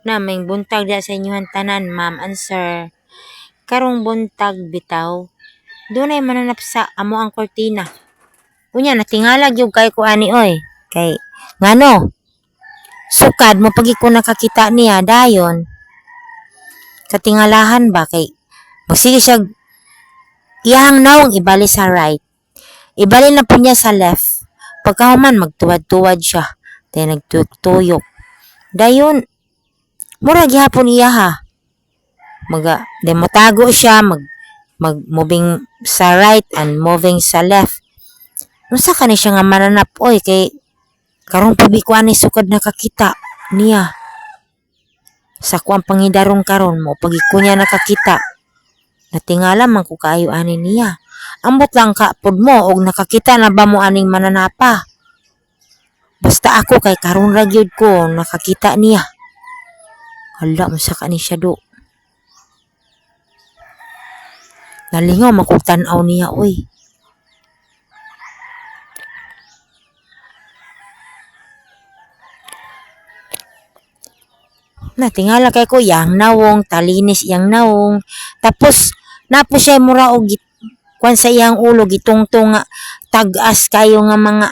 Na may buntag dia sa inyohan tanan, ma'am and sir. Karong buntag bitaw. Dunay mananap sa amo ang kortina. Unya natingalag yung kay ko ani oy. Kay ngano? Sukad mo pagi ko nakakita niya dayon. Katingalahan ba kay magsige siya iyang nawang ibali sa right. Ibali na po niya sa left. Pagkahuman magtuwad-tuwad siya. Tayo nagtuyok. Dayon mura gihapon iya ha. De matago siya mag moving sa right and moving sa left. Unsa kani siya nga mananap oy kay karong pabi ko ani sukad nakakita niya. Sa kuang pangidarong karon mo pagi ko niya nakakita. Natingala man ko kaayo ani niya. Ambot lang ka pod mo og nakakita na ba mo aning mananapa. Basta ako kay karon ra gyud ko nakakita niya. Hala, unsa kani siya do? Nalingaw makutanaw niya oy. Natingala kay ko yang nawong, talinis yang nawong. Tapos napo siya mura og kwan sa iyang ulo gitungtong nga tag-as kayo nga mga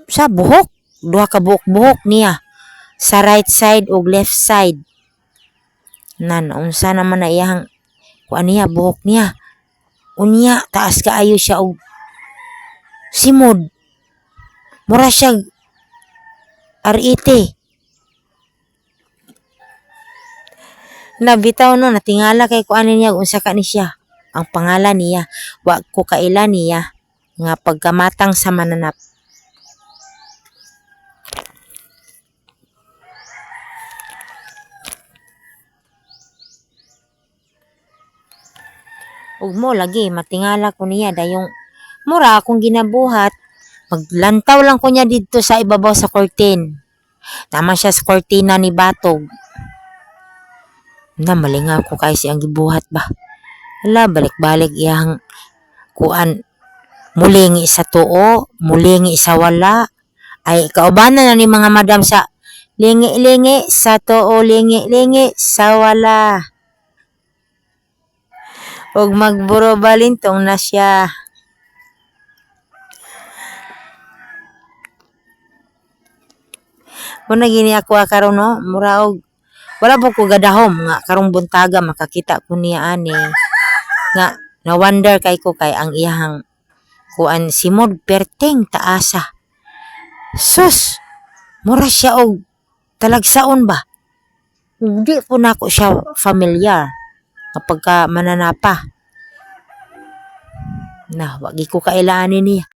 sa buhok, duha ka buhok-buhok niya sa right side ug left side. Unsa naman na iyang kuan niya buhok niya. Unya taas kaayo siya og simod. Mura siya R80. Nabitaw no natingala kay kuan niya unsa ka ni siya. Ang pangalan niya wa ko kaila niya nga pagkamatang sa mananap. Ug mo lagi matingala ko niya dayong mura akong ginabuhat. Maglantaw lang ko niya dito sa ibabaw sa curtain. Tama siya sa kortina ni Batog. Na malingaw ko kay siyang gibuhat ba. Hala balik-balik iyang kuan mulingi sa tuo, mulingi sa wala. Ay kaubanan na ni mga madam sa lingi-lingi sa tuo, lingi-lingi sa wala. Og magburo balintong na siya. Muna gini ako karon no, mura og wala po ko gadahom nga karong buntaga makakita ko niya ani nga na wonder kay ko kay ang iyang kuan simod perteng taasa. Sus, mura siya og talagsaon ba? Hindi po nako siya familiar kapag ka mananapa. Na, wagi ko kailangan niya.